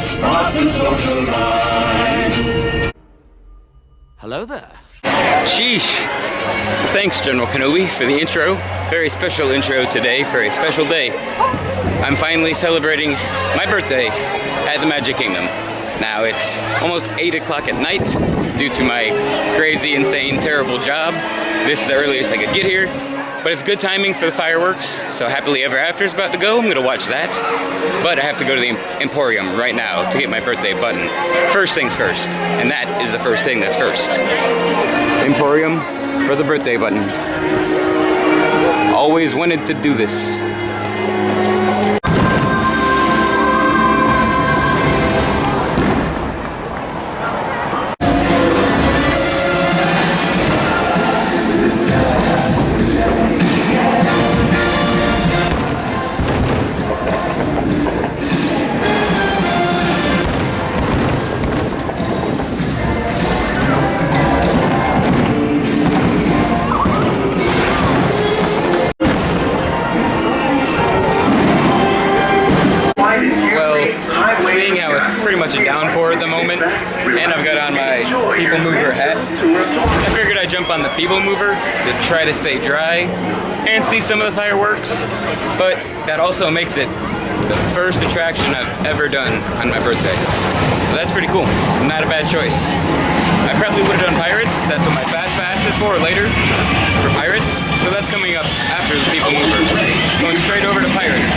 Start to socialize. Hello there. Sheesh. Thanks, General Kenobi, for the intro. Very special intro today for a special day. I'm finally celebrating my birthday at the Magic Kingdom. Now it's almost 8 o'clock at night due to my crazy, insane, terrible job. This is the earliest I could get here, but it's good timing for the fireworks, so Happily Ever After is about to go. I'm gonna watch that, but I have to go to the Emporium right now to get my birthday button. First things first, and that is the first thing that's first. Emporium for the birthday button. Always wanted to do this. Much a downpour at the moment, and I've got on my People Mover hat. I figured I'd jump on the People Mover to try to stay dry and see some of the fireworks, but that also makes it the first attraction I've ever done on my birthday. So that's pretty cool. Not a bad choice. I probably would have done Pirates. That's what my Fast Pass is for later, for Pirates. So that's coming up after the People Mover. Going straight over to Pirates.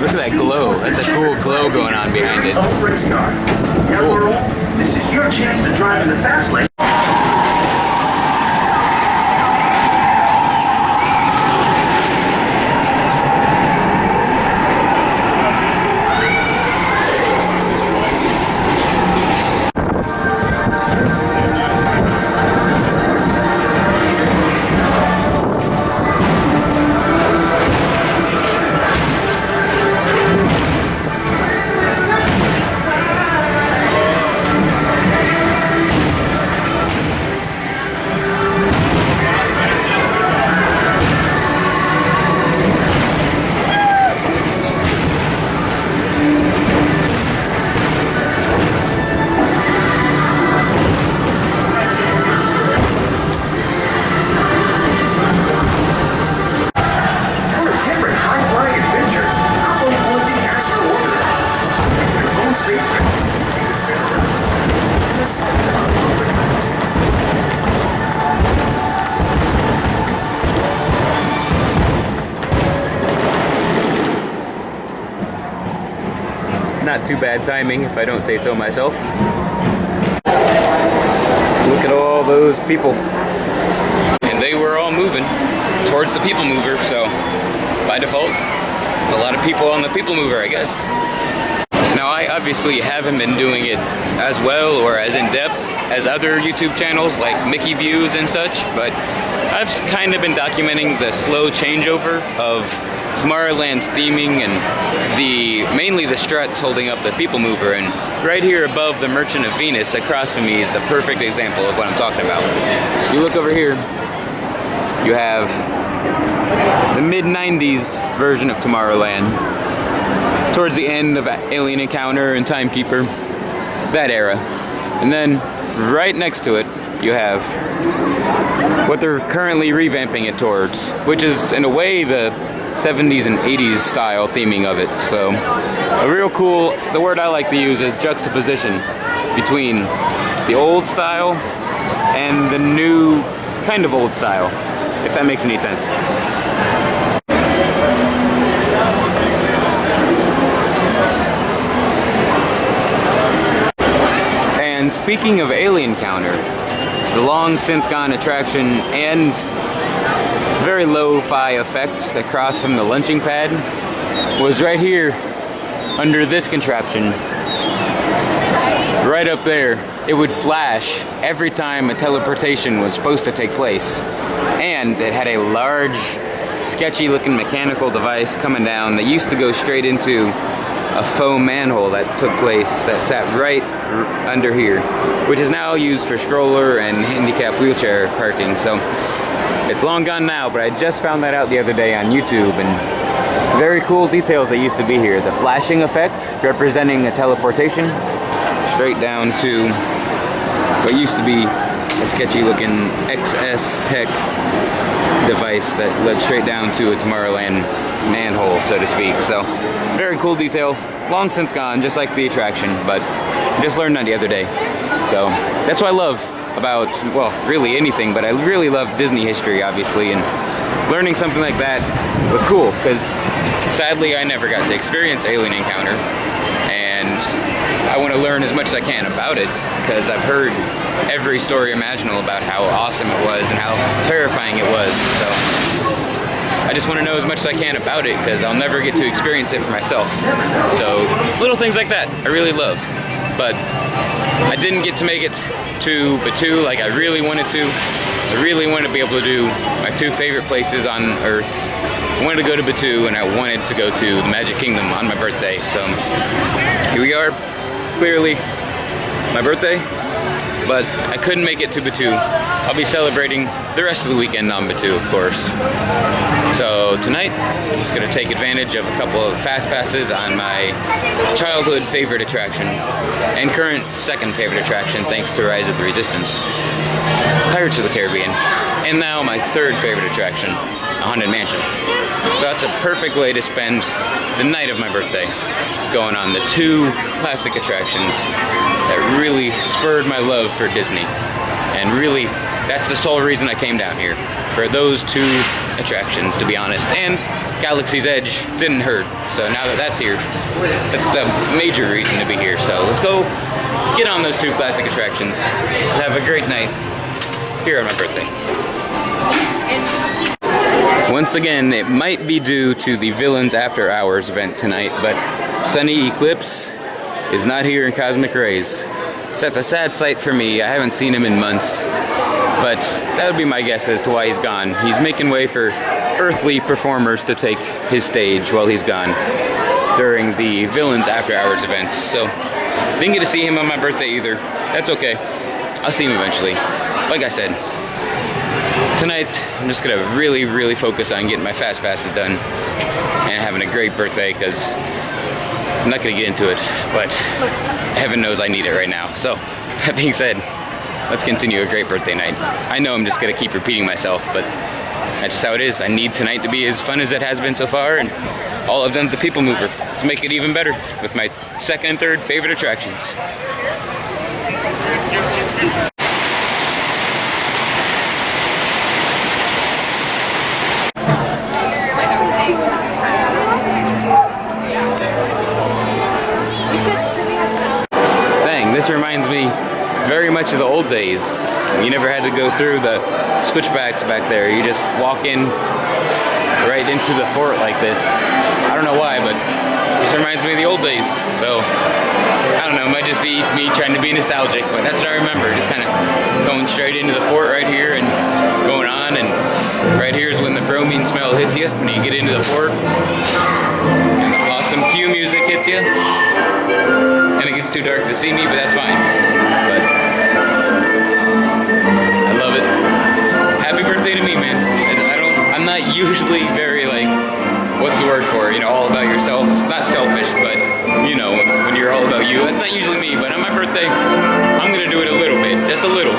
Look at that glow. That's a cool glow going on behind it. Cool. This is your chance to drive in the fast lane. Not too bad timing, if I don't say so myself. Look at all those people. And they were all moving towards the People Mover, so by default, it's a lot of people on the People Mover, I guess. Now, I obviously haven't been doing it as well or as in-depth as other YouTube channels like Mickey Views and such, but I've kind of been documenting the slow changeover of Tomorrowland's theming and mainly the struts holding up the People Mover, and right here above the Merchant of Venus across from me is a perfect example of what I'm talking about. You look over here, you have the mid-90s version of Tomorrowland, towards the end of Alien Encounter and Timekeeper, that era. And then right next to it, you have what they're currently revamping it towards, which is in a way the 70s and 80s style theming of it. So a real cool, the word I like to use is juxtaposition between the old style and the new kind of old style, if that makes any sense. And speaking of Alien Counter, the long since gone attraction and very lo-fi effect across from the launching pad was right here under this contraption. Right up there, it would flash every time a teleportation was supposed to take place. And it had a large, sketchy looking mechanical device coming down that used to go straight into a faux manhole that took place that sat right under here, which is now used for stroller and handicap wheelchair parking. So it's long gone now, but I just found that out the other day on YouTube, and very cool details that used to be here. The flashing effect representing a teleportation straight down to what used to be a sketchy looking XS Tech device that led straight down to a Tomorrowland manhole, so to speak. So very cool detail, long since gone, just like the attraction, but just learned that the other day. So that's what I love about, well, really anything, but I really love Disney history, obviously, and learning something like that was cool, because sadly I never got to experience Alien Encounter, and I want to learn as much as I can about it, because I've heard every story imaginable about how awesome it was and how terrifying it was. So I just want to know as much as I can about it, because I'll never get to experience it for myself. So little things like that I really love. But I didn't get to make it to Batuu like I really wanted to. I really wanted to be able to do my two favorite places on Earth. I wanted to go to Batuu, and I wanted to go to the Magic Kingdom on my birthday. So here we are, clearly my birthday, but I couldn't make it to Batuu. I'll be celebrating the rest of the weekend on Batuu, of course. So tonight, I'm just gonna take advantage of a couple of fast passes on my childhood favorite attraction and current second favorite attraction, thanks to Rise of the Resistance, Pirates of the Caribbean, and now my third favorite attraction, a Haunted Mansion. So that's a perfect way to spend the night of my birthday, going on the two classic attractions that really spurred my love for Disney. And really, that's the sole reason I came down here, for those two attractions, to be honest. And Galaxy's Edge didn't hurt, so now that that's here, that's the major reason to be here. So let's go get on those two classic attractions and have a great night here on my birthday. Once again, it might be due to the Villains After Hours event tonight, but Sunny Eclipse is not here in Cosmic Rays. So that's a sad sight for me. I haven't seen him in months, but that would be my guess as to why he's gone. He's making way for earthly performers to take his stage while he's gone during the Villains After Hours events. So didn't get to see him on my birthday either. That's okay. I'll see him eventually. Like I said, tonight I'm just gonna really focus on getting my fast passes done and having a great birthday, because I'm not gonna get into it, but heaven knows I need it right now. So that being said, let's continue a great birthday night. I know I'm just gonna keep repeating myself, but that's just how it is. I need tonight to be as fun as it has been so far, and all I've done is the People Mover to make it even better with my second and third favorite attractions. This reminds me very much of the old days. You never had to go through the switchbacks back there. You just walk in right into the fort like this. I don't know why, but it just reminds me of the old days. So, I don't know, it might just be me trying to be nostalgic, but that's what I remember. Just kind of going straight into the fort right here and going on, and right here is when the bromine smell hits you, when you get into the fort. And the awesome cue music hits you. And it gets too dark to see me, but that's fine. But I love it. Happy birthday to me, man. I'm not usually very, like, what's the word for it? You know, all about yourself. Not selfish, but, you know, when you're all about you. That's not usually me, but on my birthday, I'm gonna do it a little bit. Just a little.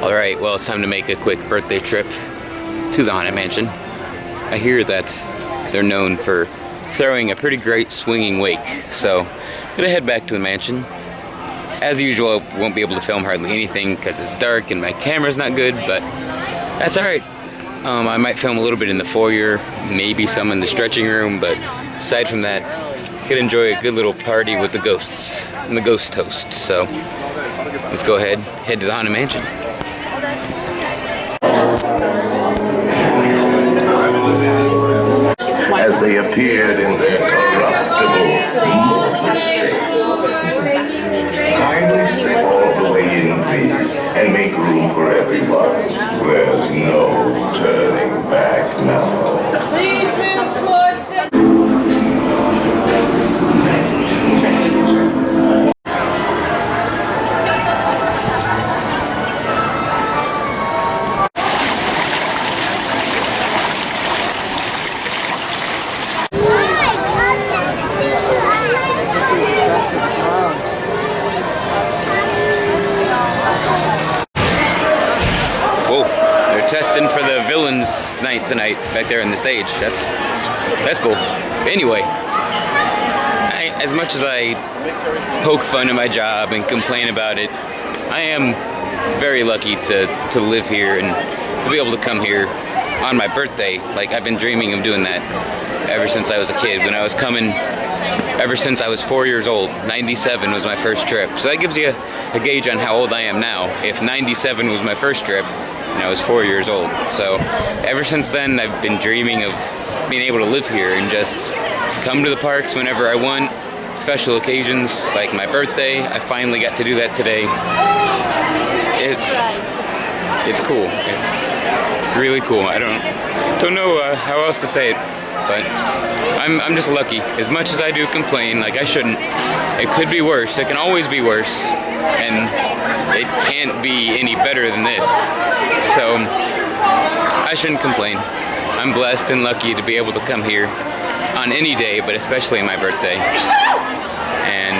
Alright, well, it's time to make a quick birthday trip to the Haunted Mansion. I hear that they're known for throwing a pretty great swinging wake, so I'm gonna head back to the mansion As usual, I won't be able to film hardly anything because it's dark and my camera's not good, but that's alright. I might film a little bit in the foyer, maybe some in the stretching room, but aside from that, could enjoy a good little party with the ghosts and the ghost toast. So let's go ahead, head to the Haunted Mansion. As they appeared in their corruptible mortal state. Kindly step all the way in, please, and make room for everyone. There's no turning back now. Please move towards the... Whoa, they're testing for the villains night tonight back there on the stage. That's cool. Anyway, as much as I poke fun at my job and complain about it, I am very lucky to live here and to be able to come here on my birthday. Like, I've been dreaming of doing that ever since I was a kid. When I was coming, ever since I was 4 years old. 97 was my first trip. So that gives you a gauge on how old I am now. If 97 was my first trip, and I was 4 years old. So ever since then, I've been dreaming of being able to live here and just come to the parks whenever I want. Special occasions like my birthday. I finally got to do that today. It's cool. It's really cool. I don't know how else to say it, but I'm just lucky. As much as I do complain, like I shouldn't, it could be worse. It can always be worse, and it can't be any better than this. So I shouldn't complain. I'm blessed and lucky to be able to come here on any day, but especially my birthday. And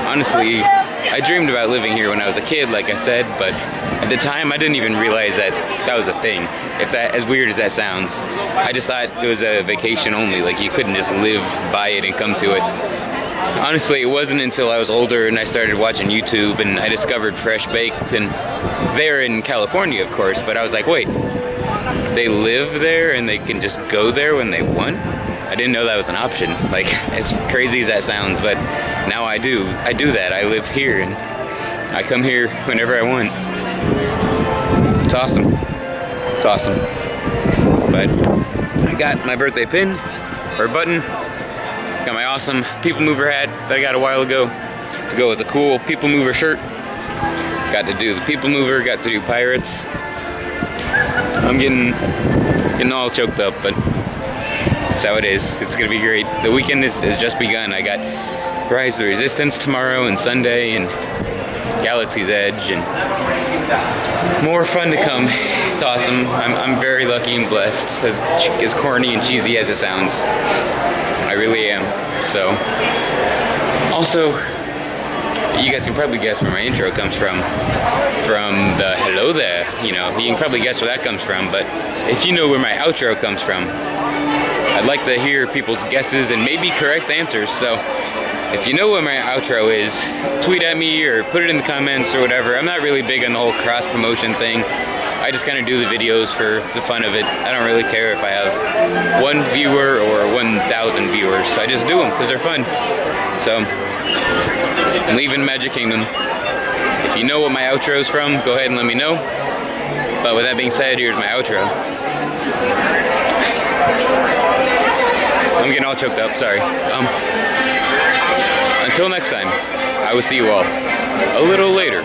honestly, I dreamed about living here when I was a kid, like I said, but at the time I didn't even realize that that was a thing. If that, as weird as that sounds, I just thought it was a vacation only, like you couldn't just live by it and come to it. Honestly, it wasn't until I was older and I started watching YouTube and I discovered Fresh Baked, and they're in California, of course, but I was like, wait, they live there and they can just go there when they want? I didn't know that was an option. Like, as crazy as that sounds, but now I do. I do that. I live here and I come here whenever I want. It's awesome. It's awesome. But I got my birthday pin, or button. Got my awesome People Mover hat that I got a while ago to go with the cool People Mover shirt. Got to do the People Mover, got to do Pirates. I'm getting all choked up, but that's how it is. It's gonna be great. The weekend has just begun. I got Rise of the Resistance tomorrow and Sunday and Galaxy's Edge and more fun to come. It's awesome. I'm very lucky and blessed, as corny and cheesy as it sounds. I really am. So, also, you guys can probably guess where my intro comes from the hello there, you know, you can probably guess where that comes from, but if you know where my outro comes from, I'd like to hear people's guesses and maybe correct answers. So if you know what my outro is, tweet at me or put it in the comments or whatever. I'm not really big on the whole cross promotion thing. I just kind of do the videos for the fun of it. I don't really care if I have 1 viewer or 1,000 viewers. I just do them because they're fun. So, I'm leaving Magic Kingdom. If you know what my outro is from, go ahead and let me know. But with that being said, here's my outro. I'm getting all choked up, sorry. Until next time, I will see you all a little later.